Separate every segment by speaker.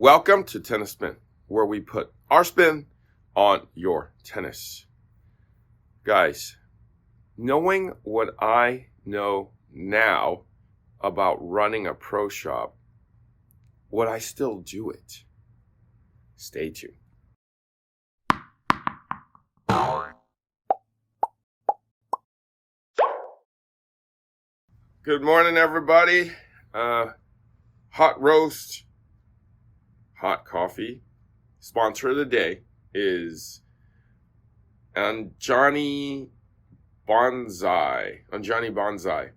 Speaker 1: Welcome to Tennis Spin, where we put our spin on your tennis. Guys, knowing what I know now about running a pro shop, would I still do it? Stay tuned. Good morning, everybody. Hot roast, hot coffee. Sponsor of the day is Johny Bonzai. Johny Bonzai.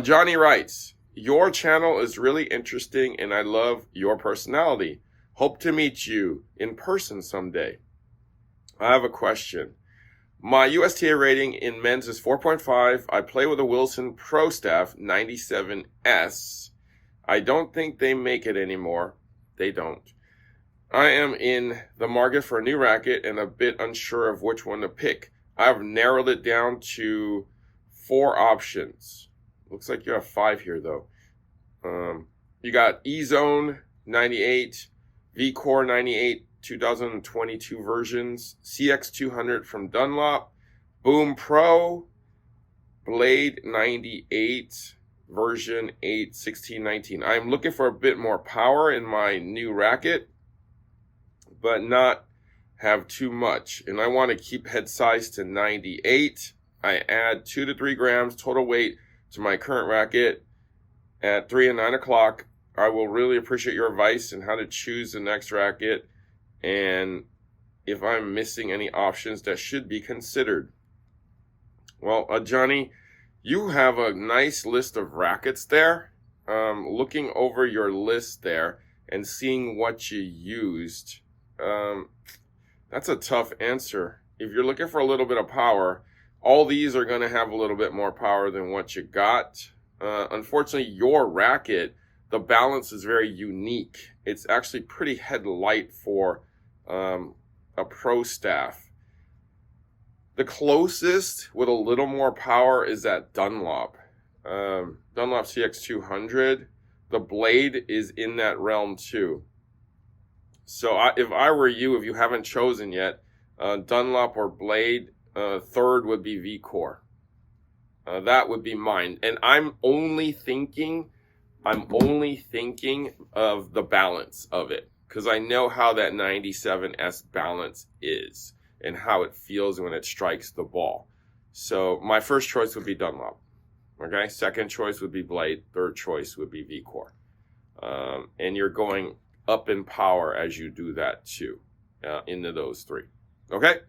Speaker 1: Johny writes, "Your channel is really interesting and I love your personality. Hope to meet you in person someday. I have a question. My USTA rating in men's is 4.5. I play with a Wilson Pro Staff 97S. I don't think they make it anymore. They don't. I am in the market for a new racket and a bit unsure of which one to pick. I've narrowed it down to 4 options. Looks like you have 5 here, though. You got E-Zone 98, V-Core 98, 2022 versions, CX200 from Dunlop, Boom Pro, Blade 98, version 8, 1619. I'm looking for a bit more power in my new racket, but not have too much. And I want to keep head size to 98. I add 2 to 3 grams total weight to my current racket at 3 and 9 o'clock. I will really appreciate your advice on how to choose the next racket and if I'm missing any options that should be considered." Well, Johnny, you have a nice list of rackets there. Looking over your list there and seeing what you used, that's a tough answer. If you're looking for a little bit of power, all these are going to have a little bit more power than what you got. Unfortunately, your racket, the balance is very unique. It's actually pretty head light for a pro staff. The closest with a little more power is that Dunlop. Dunlop CX200. The blade is in that realm too. So if I were you, if you haven't chosen yet, Dunlop or blade, third would be V-Core. That would be mine. And I'm only thinking of the balance of it, because I know how that 97S balance is and how it feels when it strikes the ball. So my first choice would be Dunlop. Okay, second choice would be blade. Third choice would be V-Core. And you're going up in power as you do that too, into those 3. Okay,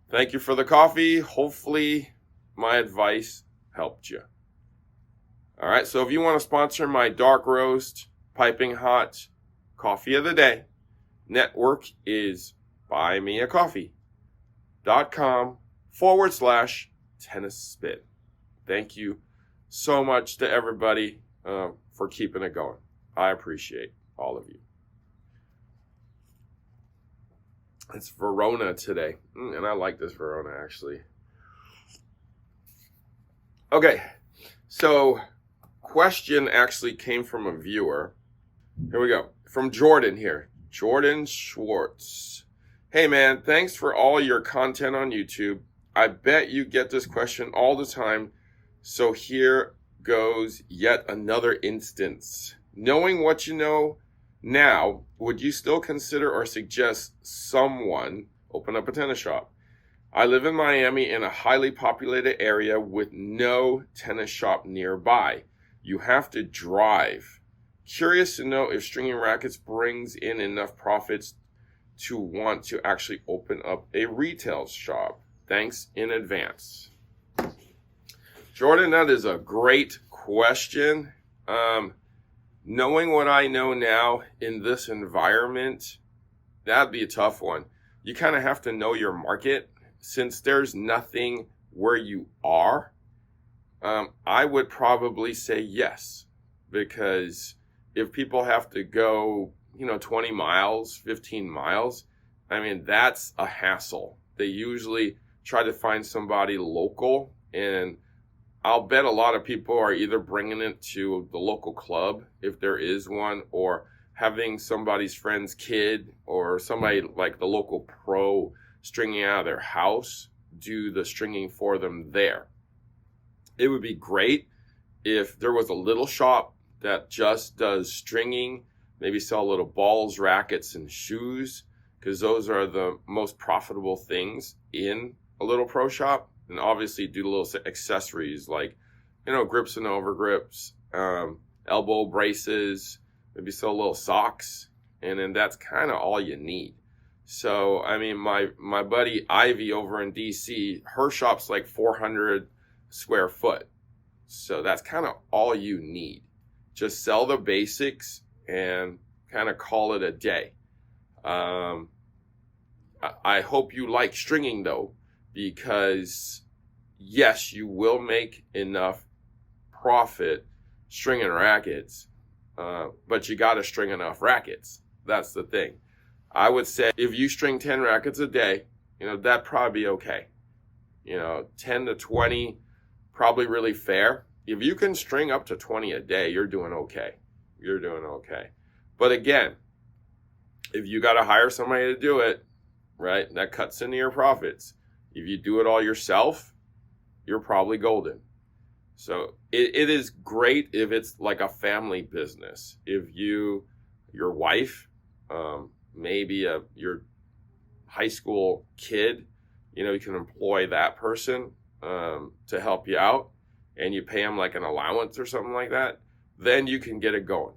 Speaker 1: thank you for the coffee. Hopefully my advice helped you. All right, so if you want to sponsor my dark roast, piping hot coffee of the day, network is buymeacoffee.com/tennis spin. Thank you so much to everybody for keeping it going. I appreciate all of you. It's Verona today, and I like this Verona actually. Okay, so question actually came from a viewer. Here we go. From Jordan here. Jordan Schwartz. "Hey man, thanks for all your content on YouTube. I bet you get this question all the time. So here goes yet another instance. Knowing what you know now, would you still consider or suggest someone open up a tennis shop? I live in Miami in a highly populated area with no tennis shop nearby. You have to drive. Curious to know if stringing rackets brings in enough profits to want to actually open up a retail shop. Thanks in advance." Jordan, that is a great question. Knowing what I know now in this environment, that'd be a tough one. You kind of have to know your market. Since there's nothing where you are, I would probably say yes, because if people have to go, 20 miles, 15 miles, I mean, that's a hassle. They usually try to find somebody local, and I'll bet a lot of people are either bringing it to the local club, if there is one, or having somebody's friend's kid or somebody like the local pro stringing out of their house do the stringing for them there. It would be great if there was a little shop that just does stringing, maybe sell little balls, rackets, and shoes, because those are the most profitable things in a little pro shop. And obviously do little accessories like, grips and overgrips, elbow braces, maybe sell little socks, and then that's kind of all you need. So, I mean, my buddy Ivy over in DC, her shop's like 400 square foot. So that's kind of all you need. Just sell the basics and kind of call it a day. I hope you like stringing though, because yes, you will make enough profit stringing rackets, but you got to string enough rackets. That's the thing. I would say if you string 10 rackets a day, that'd probably be okay. 10 to 20, probably really fair. If you can string up to 20 a day, you're doing okay. You're doing okay. But again, if you got to hire somebody to do it, right, that cuts into your profits. If you do it all yourself, you're probably golden. So it is great if it's like a family business. If your wife, maybe your high school kid, you can employ that person to help you out, and you pay them like an allowance or something like that, then you can get it going.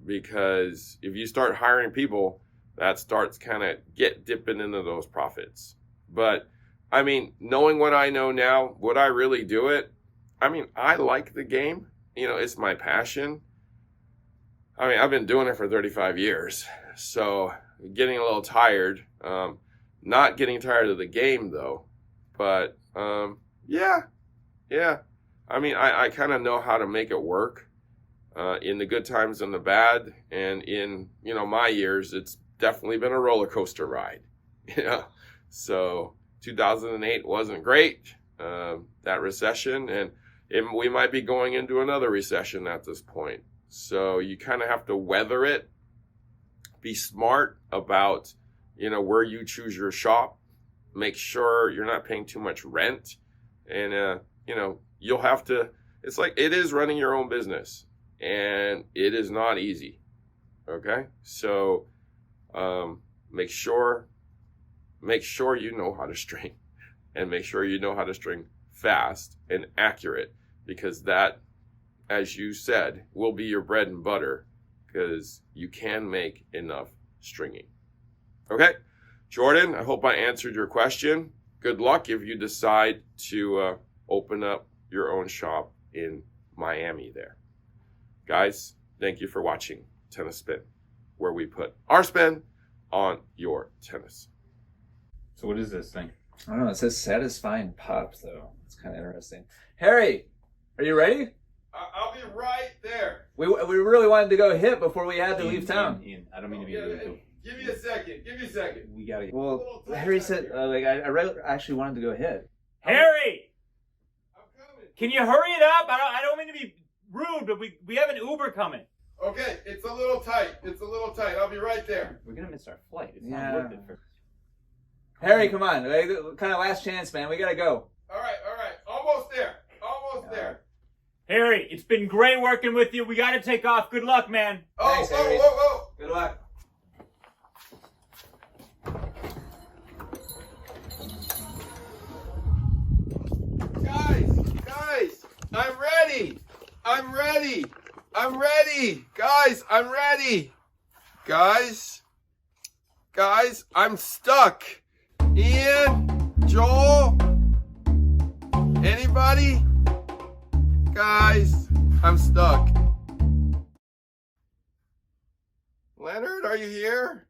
Speaker 1: Because if you start hiring people, that starts kind of dipping into those profits. But I mean, knowing what I know now, would I really do it? I mean, I like the game. It's my passion. I mean, I've been doing it for 35 years. So getting a little tired. Not getting tired of the game though. But yeah. I mean, I kind of know how to make it work in the good times and the bad. And in, my years, it's definitely been a roller coaster ride. So 2008 wasn't great, that recession, and we might be going into another recession at this point. So you kind of have to weather it, be smart about, where you choose your shop, make sure you're not paying too much rent, and, you'll have to, it's like, it is running your own business, and it is not easy, okay? So make sure you know how to string, and make sure you know how to string fast and accurate, because that, as you said, will be your bread and butter, because you can make enough stringing. Okay, Jordan, I hope I answered your question. Good luck if you decide to open up your own shop in Miami there. Guys, thank you for watching Tennis Spin, where we put our spin on your tennis.
Speaker 2: So what is this thing?
Speaker 3: I don't know. It says satisfying pops, though. It's kind of interesting. Harry, are you ready?
Speaker 1: I'll be right there.
Speaker 3: We really wanted to go hit before we had to leave town.
Speaker 2: Ian, I don't mean to be rude.
Speaker 1: Give me a second.
Speaker 2: We gotta get...
Speaker 3: Well, Harry said, I actually wanted to go hit.
Speaker 4: Harry!
Speaker 1: I'm coming.
Speaker 4: Can you hurry it up? I don't mean to be rude, but we have an Uber coming.
Speaker 1: Okay, it's a little tight. I'll be right there.
Speaker 2: We're gonna miss our flight. It's
Speaker 3: Yeah.
Speaker 2: not worth it for...
Speaker 3: Harry, come on. Kind of last chance, man. We got to go.
Speaker 1: All right. Almost there. There.
Speaker 4: Harry, it's been great working with you. We got to take off. Good luck, man.
Speaker 3: Thanks, Harry.
Speaker 1: Whoa.
Speaker 3: Good luck.
Speaker 1: Guys, I'm ready. Guys, I'm ready. Guys, I'm stuck. Ian, Joel, anybody? Guys, I'm stuck. Leonard, are you here?